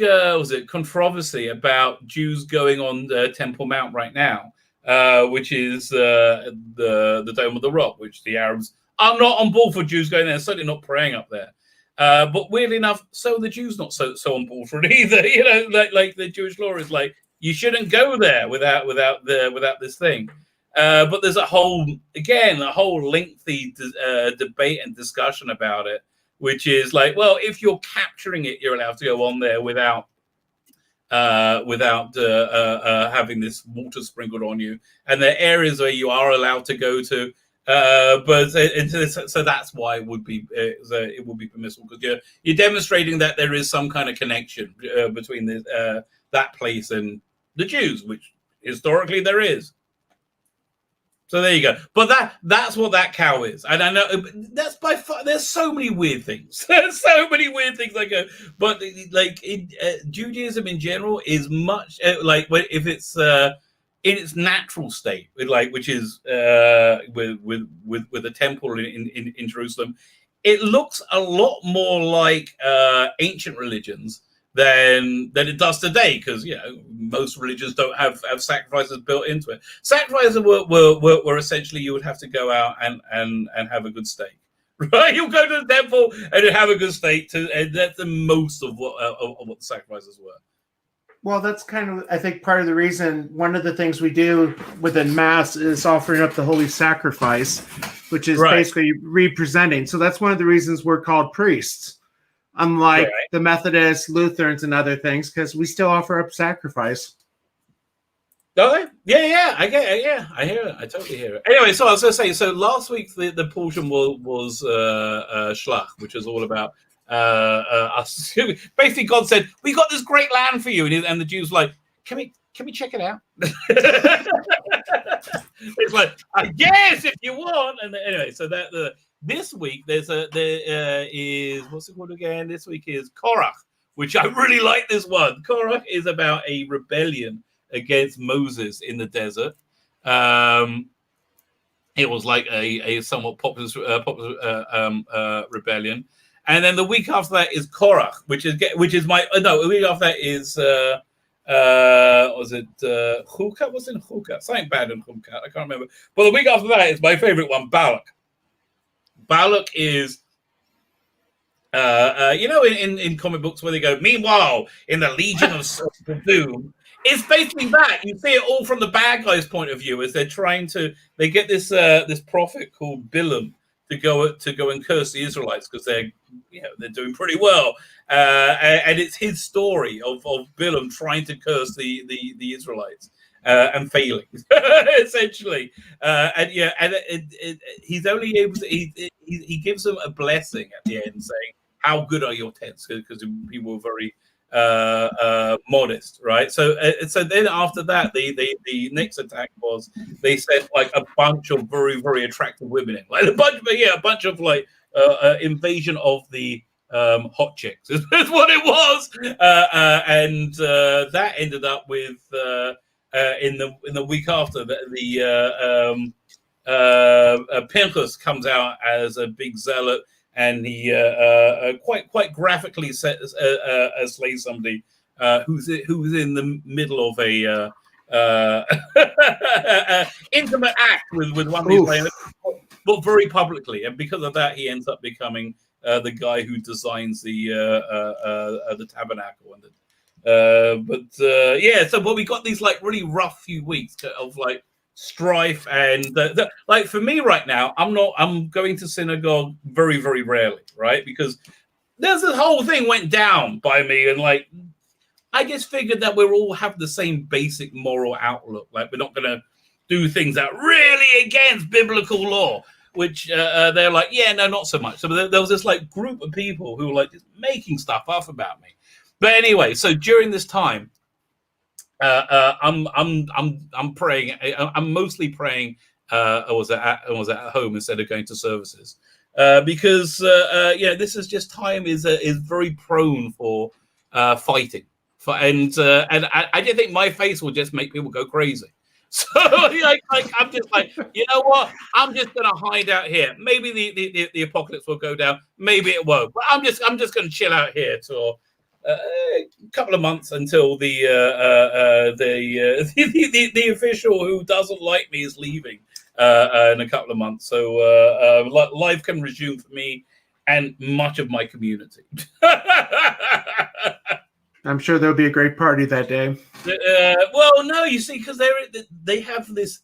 controversy about Jews going on Temple Mount right now, which is the Dome of the Rock, which the Arabs are not on board for Jews going there, certainly not praying up there. But weirdly enough, so the Jews not so on board for it either. You know, like the Jewish law is like, you shouldn't go there without this thing. But there's a whole lengthy debate and discussion about it, which is like, well, if you're capturing it, you're allowed to go on there without having this water sprinkled on you, and there are areas where you are allowed to go to. So that's why it would be permissible, because you're demonstrating that there is some kind of connection between that place and the Jews, which historically there is. So there you go. But that's what that cow is, and I know that's by far. There's so many weird things. There's so many weird things I go. But like Judaism in general is much like if it's in its natural state, which is with the temple in Jerusalem, it looks a lot more like ancient religions than it does today, because most religions don't have sacrifices built into it. Sacrifices were essentially, you would have to go out and have a good steak, right? You'll go to the temple and have a good steak, and that's the most of what the sacrifices were. Well, that's kind of, I think, part of the reason. One of the things we do within Mass is offering up the Holy Sacrifice, which is basically representing. So that's one of the reasons we're called priests, unlike the Methodists, Lutherans, and other things, because we still offer up sacrifice. Okay. Yeah, I get it. Yeah, I hear it. I totally hear it. Anyway, so I was going to say, so last week the portion was Shlach, which was all about us. Basically, God said, "We got this great land for you," and the Jews were like, "Can we check it out?" It's like, yes, if you want. And anyway, so that this week there is, what's it called again? This week is Korach, which I really like. This one, Korach, is about a rebellion against Moses in the desert. It was like a somewhat popular rebellion. And then the week after that is Korach, which is my the week after that is was it Chukah? What's in Chukah? Something bad in Chukah. I can't remember. But the week after that is my favorite one, Balak. Balak is in comic books where they go, meanwhile, in the Legion of Doom, it's basically that. You see it all from the bad guys' point of view, as they get this prophet called Bilam to go and curse the Israelites because they're doing pretty well, and it's his story of Bilam trying to curse the Israelites and failing essentially, he's only able to he gives them a blessing at the end, saying, "How good are your tents?" Because people were very modest, right? So then after that, the next attack was they sent like a bunch of very, very attractive women in, like a bunch of like invasion of the hot chicks is what it was, and that ended up with in the week after Pinchas comes out as a big zealot. And he quite graphically slays somebody who's in the middle of a intimate act with one of these players, but very publicly. And because of that, he ends up becoming the guy who designs the tabernacle. But we got these like really rough few weeks of like strife and like for me right now, I'm going to synagogue very, very rarely, right? Because there's this whole thing went down by me, and like I just figured that we all have the same basic moral outlook. Like we're not going to do things that are really against biblical law, which they're like, yeah, no, not so much. So there was this like group of people who were like just making stuff up about me. But anyway, so during this time, I'm praying. I'm mostly praying. I was at home instead of going to services because this is just time is very prone for fighting. And I didn't think my face will just make people go crazy. So like I'm just like, you know what? I'm just gonna hide out here. Maybe the apocalypse will go down. Maybe it won't. But I'm just gonna chill out here till a couple of months until the official who doesn't like me is leaving in a couple of months. So life can resume for me and much of my community. I'm sure there'll be a great party that day. Well, no, you see, because they have this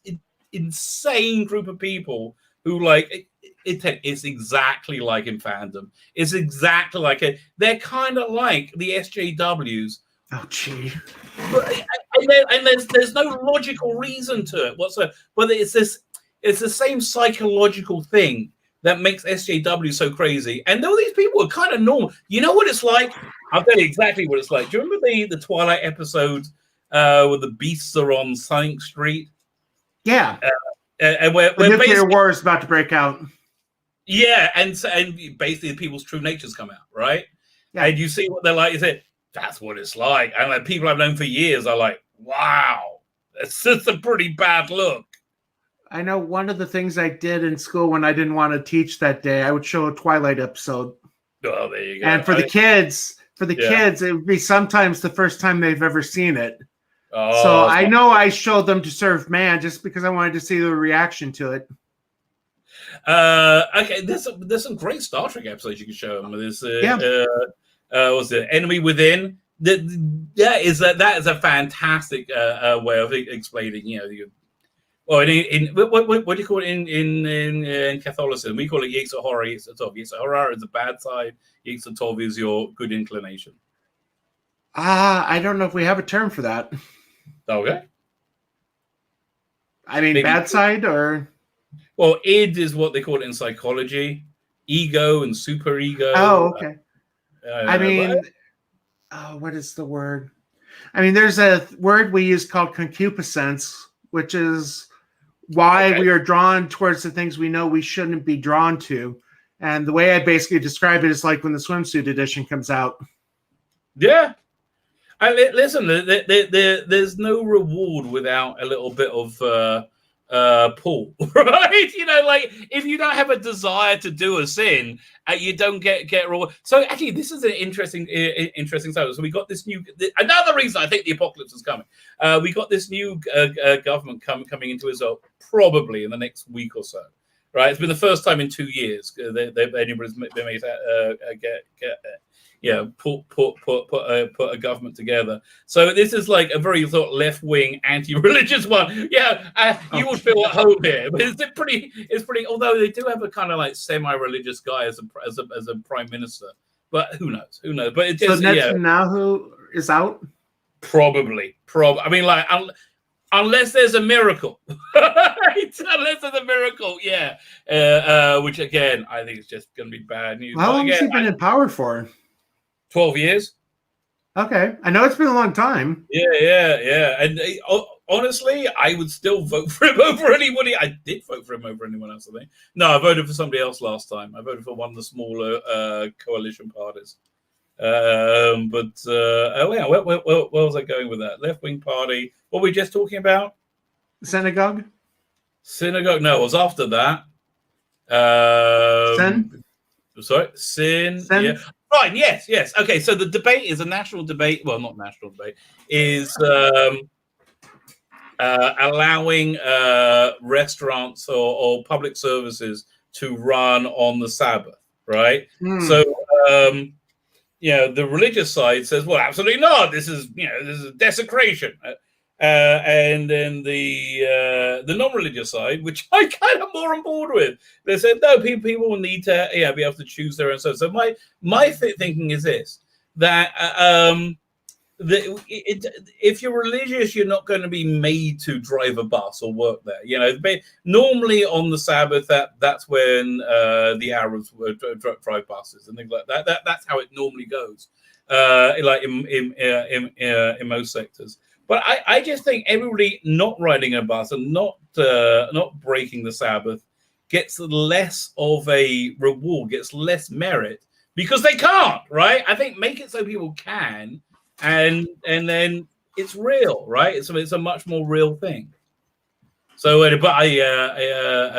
insane group of people who like it's exactly like in fandom. It's exactly like it. They're kind of like the SJWs. Oh, gee. And there's no logical reason to it whatsoever. But it's the same psychological thing that makes SJW so crazy. And though these people are kind of normal, you know what it's like? I'll tell you exactly what it's like. Do you remember the Twilight episode where the beasts are on Sonic Street? Yeah. And where nuclear war is about to break out. Yeah, and basically people's true natures come out, right? Yeah. And you see what they're like. You say, that's what it's like. And like people I've known for years are like, wow, that's a pretty bad look. I know one of the things I did in school when I didn't want to teach that day, I would show a Twilight episode. Oh, there you go. And for the kids, it would be sometimes the first time they've ever seen it. Oh, so I know I showed them To Serve Man just because I wanted to see the reaction to it. Okay, there's some great Star Trek episodes you can show them. There's was it Enemy Within? That is a fantastic way of explaining. You know, what do you call it in Catholicism? We call it Yetzer Hara, Yetzer Tov. Yetzer Hara is the bad side. Yetzer Tov is your good inclination. I don't know if we have a term for that. Okay. I mean, maybe bad side or? Well, id is what they call it in psychology. Ego and superego. Oh, okay. What is the word? I mean, there's a word we use called concupiscence, which is why we are drawn towards the things we know we shouldn't be drawn to. And the way I basically describe it is like when the swimsuit edition comes out. Yeah. Listen, there's no reward without a little bit of pull, right? You know, like if you don't have a desire to do a sin, you don't get reward. So actually, this is an interesting side. So we got this new. Another reason I think the apocalypse is coming. We got this new government coming into Israel probably in the next week or so. Right, it's been the first time in 2 years anybody's been made put a government together. So this is like a very sort of left-wing, anti-religious one. Yeah, you would feel at home here. But it's pretty. Although they do have a kind of like semi-religious guy as a prime minister. But who knows? But it just, so Netanyahu is out. Probably. I mean, like. Unless there's a miracle, right? Unless there's a miracle, yeah. Which again, I think is just going to be bad news. How long has he been in power for? 12 years. Okay, I know it's been a long time. Yeah. And honestly, I would still vote for him over anybody. I did vote for him over anyone else. I think. No, I voted for somebody else last time. I voted for one of the smaller coalition parties. Where was I going with that? Left wing party. What were we just talking about? Synagogue. No, it was after that. Sin. Sorry, sin. Yeah. Right. Yes. Okay. So the debate is a national debate. Well, not national debate. Is allowing restaurants or public services to run on the Sabbath. Right. So. The religious side says, well, absolutely not. This is a desecration. And then the non-religious side, which I kind of more on board with, they said no, people will need to be able to choose their own. So my thinking is this: that if you're religious, you're not going to be made to drive a bus or work there. Normally on the Sabbath, that's when the Arabs would drive buses and things like that. That's how it normally goes, like in most sectors. But I just think everybody not riding a bus and not breaking the Sabbath gets less of a reward, gets less merit because they can't, right? I think make it so people can, and then it's real, right? It's a much more real thing. So, but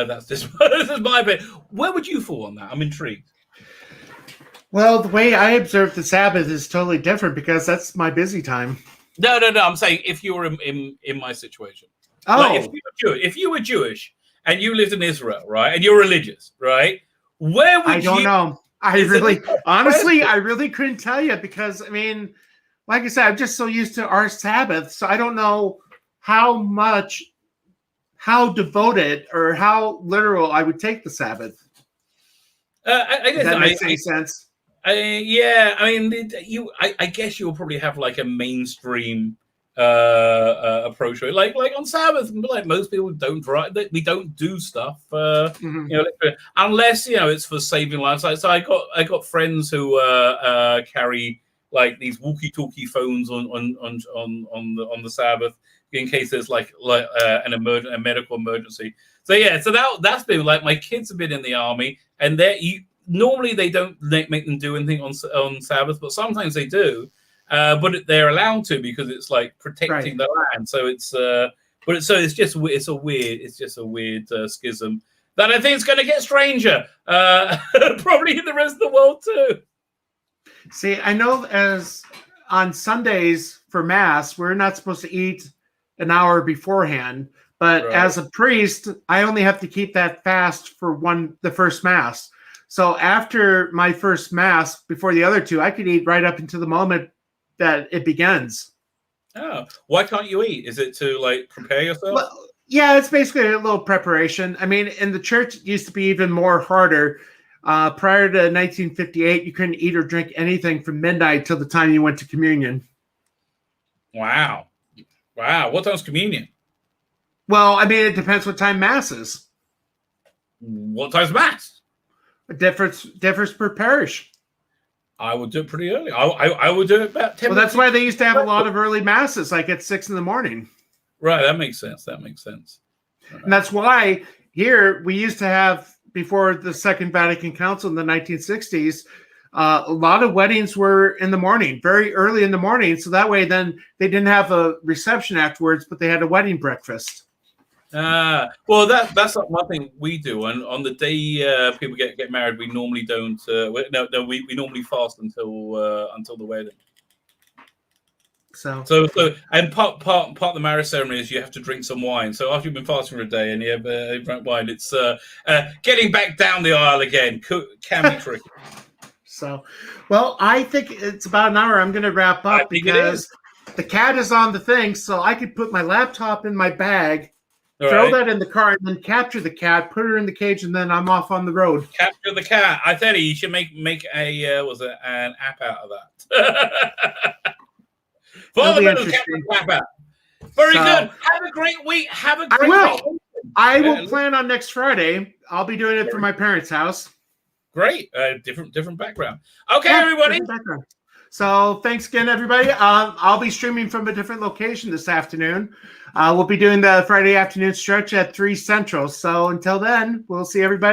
that's this is my opinion. Where would you fall on that? I'm intrigued. Well, the way I observe the Sabbath is totally different because that's my busy time. No. I'm saying if you were in my situation, like if you were Jewish and you lived in Israel, right, and you're religious, right, where would I don't know. I really couldn't tell you because I mean, like I said, I'm just so used to our Sabbath, so I don't know how devoted or how literal I would take the Sabbath. I guess that makes any sense. Yeah, I mean, I guess you'll probably have like a mainstream approach to it. Like on Sabbath, like most people don't drive. We don't do stuff, unless it's for saving lives. So I got friends who carry like these walkie-talkie phones on the Sabbath in case there's like a medical emergency. So that's been like my kids have been in the army and normally they don't make them do anything on Sabbath, but sometimes they do. But they're allowed to because it's like protecting the land. So it's just a weird schism that I think is going to get stranger, probably in the rest of the world too. See, I know as on Sundays for Mass, we're not supposed to eat an hour beforehand, but as a priest, I only have to keep that fast for the first Mass. So after my first Mass, before the other two, I could eat right up until the moment that it begins. Oh, why can't you eat? Is it to like prepare yourself? Well, yeah, it's basically a little preparation. I mean, in the church, it used to be even more harder. Prior to 1958, you couldn't eat or drink anything from midnight till the time you went to communion. Wow. What time's communion? Well, I mean, it depends what time Mass is. What time's Mass? It differs per parish. I would do it pretty early. I would do it about 10 Well, that's why they used to have a lot of early Masses, like at 6 a.m. Right, that makes sense. Right. And that's why here we used to have, before the Second Vatican Council in the 1960s, a lot of weddings were in the morning, very early in the morning. So that way then they didn't have a reception afterwards, but they had a wedding breakfast. Well, that's not one thing we do. And on the day people get married, we normally don't. We normally fast until the wedding. So and part of the marriage ceremony is you have to drink some wine. So after you've been fasting for a day and you have drunk wine, it's getting back down the aisle again can be tricky. So, well, I think it's about an hour. I'm going to wrap up because the cat is on the thing, so I could put my laptop in my bag. Throw that in the car and then capture the cat, put her in the cage, and then I'm off on the road. Capture the cat. I tell you should make an app out of that. Fundamentals, capture the app out. Very good. Have a great week. I will plan on next Friday. I'll be doing it from my parents' house. Great. Different background. Okay, everybody. So thanks again, everybody. I'll be streaming from a different location this afternoon. We'll be doing the Friday afternoon stretch at 3 Central. So until then, we'll see everybody.